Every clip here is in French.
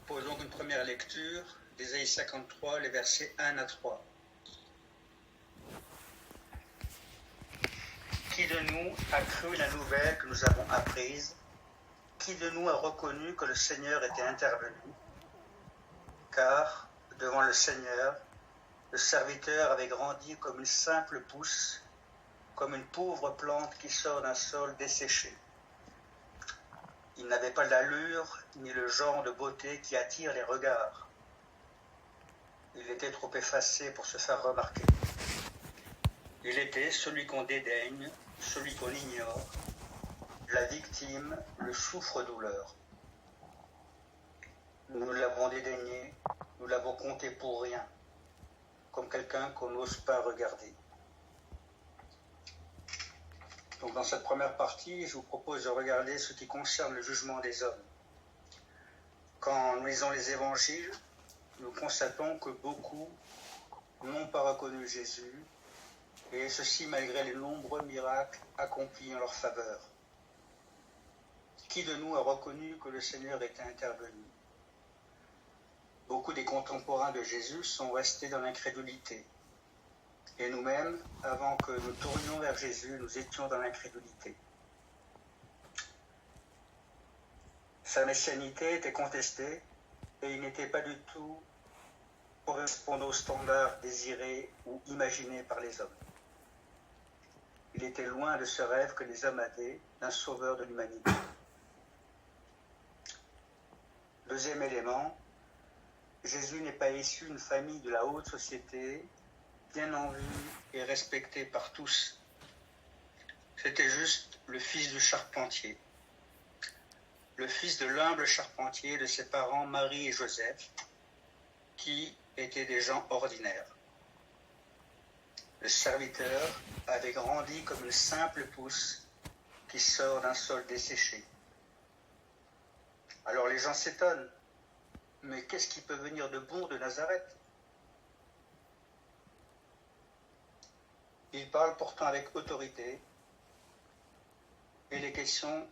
propose donc une première lecture d'Ésaïe 53, les versets 1 à 3. Qui de nous a cru la nouvelle que nous avons apprise? Qui de nous a reconnu que le Seigneur était intervenu? Car, devant le Seigneur, le serviteur avait grandi comme une simple pousse, comme une pauvre plante qui sort d'un sol desséché. Il n'avait pas l'allure ni le genre de beauté qui attire les regards. Il était trop effacé pour se faire remarquer. Il était celui qu'on dédaigne, celui qu'on ignore, la victime, le souffre-douleur. Nous l'avons dédaigné, nous l'avons compté pour rien, comme quelqu'un qu'on n'ose pas regarder. Donc dans cette première partie, je vous propose de regarder ce qui concerne le jugement des hommes. Quand nous lisons les évangiles, nous constatons que beaucoup n'ont pas reconnu Jésus, et ceci malgré les nombreux miracles accomplis en leur faveur. Qui de nous a reconnu que le Seigneur était intervenu? Beaucoup des contemporains de Jésus sont restés dans l'incrédulité. Et nous-mêmes, avant que nous tournions vers Jésus, nous étions dans l'incrédulité. Sa messianité était contestée et il n'était pas du tout correspondant aux standards désirés ou imaginés par les hommes. Il était loin de ce rêve que les hommes avaient d'un sauveur de l'humanité. Deuxième élément, Jésus n'est pas issu d'une famille de la haute société, bien en vue et respecté par tous. C'était juste le fils du charpentier, le fils de l'humble charpentier de ses parents Marie et Joseph, qui étaient des gens ordinaires. Le serviteur avait grandi comme une simple pousse qui sort d'un sol desséché. Alors les gens s'étonnent, mais qu'est-ce qui peut venir de bon de Nazareth? Il parle pourtant avec autorité, et les questions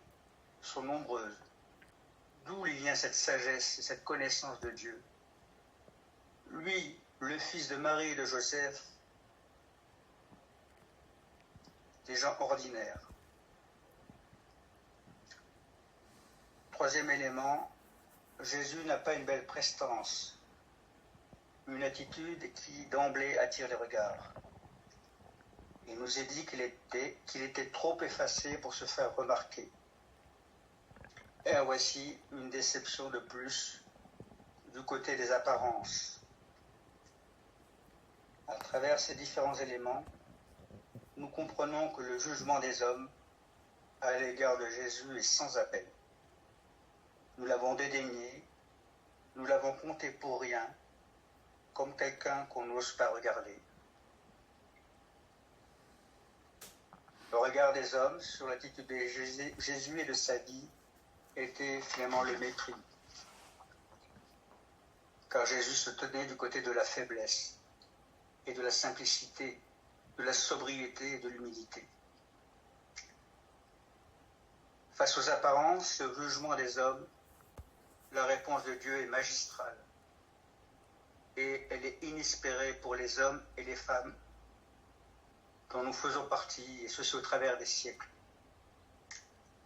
sont nombreuses. D'où il vient cette sagesse et cette connaissance de Dieu? Lui, le fils de Marie et de Joseph, des gens ordinaires. Troisième élément, Jésus n'a pas une belle prestance, une attitude qui d'emblée attire les regards. Il nous est dit qu'il était trop effacé pour se faire remarquer. Et voici une déception de plus du côté des apparences. À travers ces différents éléments, nous comprenons que le jugement des hommes à l'égard de Jésus est sans appel. Nous l'avons dédaigné, nous l'avons compté pour rien, comme quelqu'un qu'on n'ose pas regarder. Le regard des hommes sur l'attitude de Jésus et de sa vie était finalement le mépris. Car Jésus se tenait du côté de la faiblesse et de la simplicité, de la sobriété et de l'humilité. Face aux apparences et au jugement des hommes, la réponse de Dieu est magistrale et elle est inespérée pour les hommes et les femmes dont nous faisons partie, et ceci au travers des siècles.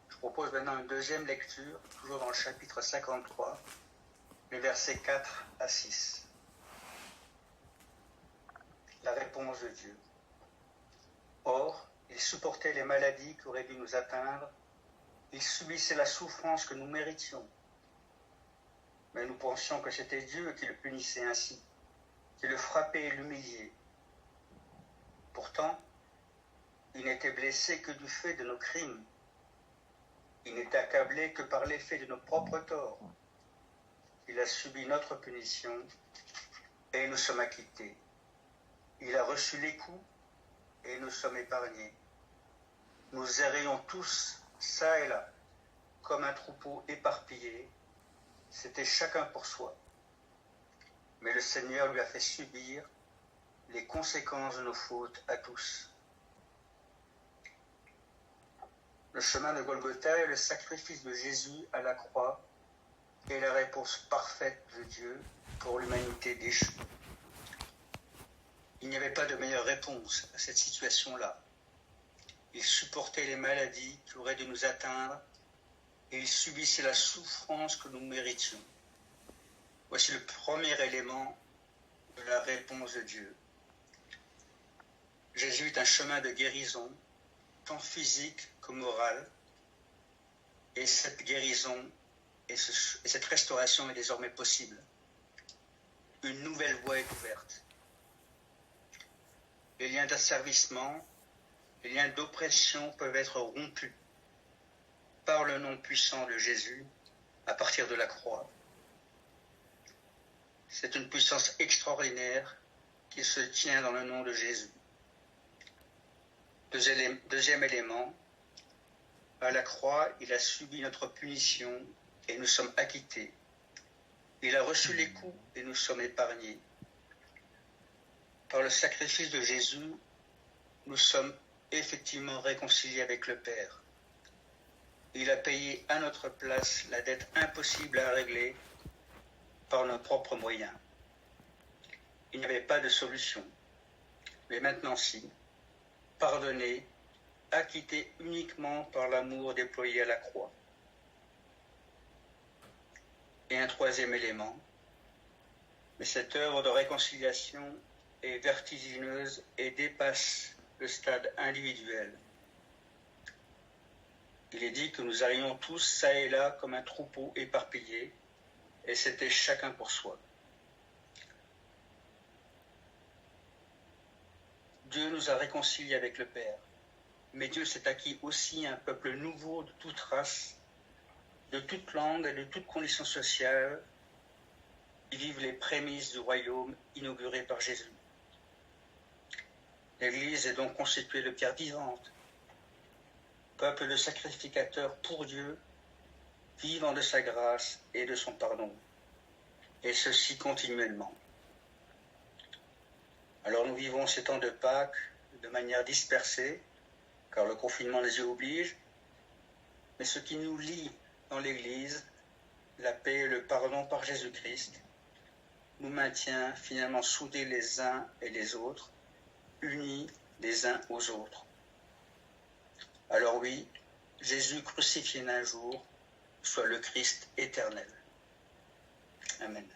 Je propose maintenant une deuxième lecture, toujours dans le chapitre 53, les versets 4 à 6. La réponse de Dieu. Or, il supportait les maladies qui auraient dû nous atteindre, il subissait la souffrance que nous méritions. Mais nous pensions que c'était Dieu qui le punissait ainsi, qui le frappait et l'humiliait. Pourtant, il n'était blessé que du fait de nos crimes. Il n'était accablé que par l'effet de nos propres torts. Il a subi notre punition et nous sommes acquittés. Il a reçu les coups et nous sommes épargnés. Nous errions tous, çà et là, comme un troupeau éparpillé. C'était chacun pour soi. Mais le Seigneur lui a fait subir les conséquences de nos fautes à tous. Le chemin de Golgotha est le sacrifice de Jésus à la croix est la réponse parfaite de Dieu pour l'humanité déchue. Il n'y avait pas de meilleure réponse à cette situation-là. Il supportait les maladies qui auraient dû nous atteindre et il subissait la souffrance que nous méritions. Voici le premier élément de la réponse de Dieu. Jésus est un chemin de guérison, tant physique que morale, et cette guérison et cette restauration est désormais possible. Une nouvelle voie est ouverte. Les liens d'asservissement, les liens d'oppression peuvent être rompus par le nom puissant de Jésus à partir de la croix. C'est une puissance extraordinaire qui se tient dans le nom de Jésus. Deuxième élément, à la croix, il a subi notre punition et nous sommes acquittés. Il a reçu les coups et nous sommes épargnés. Par le sacrifice de Jésus, nous sommes effectivement réconciliés avec le Père. Il a payé à notre place la dette impossible à régler par nos propres moyens. Il n'y avait pas de solution. Mais maintenant si, pardonné, acquitté uniquement par l'amour déployé à la croix. Et un troisième élément, mais cette œuvre de réconciliation est vertigineuse et dépasse le stade individuel. Il est dit que nous arrivions tous çà et là comme un troupeau éparpillé, et c'était chacun pour soi. Dieu nous a réconciliés avec le Père, mais Dieu s'est acquis aussi un peuple nouveau de toute race, de toute langue et de toute condition sociale, qui vivent les prémices du royaume inauguré par Jésus. L'Église est donc constituée de pierres vivantes, peuple de sacrificateurs pour Dieu, vivant de sa grâce et de son pardon, et ceci continuellement. Alors nous vivons ces temps de Pâques de manière dispersée, car le confinement les y oblige, mais ce qui nous lie dans l'Église, la paix et le pardon par Jésus-Christ, nous maintient finalement soudés les uns et les autres, unis les uns aux autres. Alors oui, Jésus crucifié un jour soit le Christ éternel. Amen.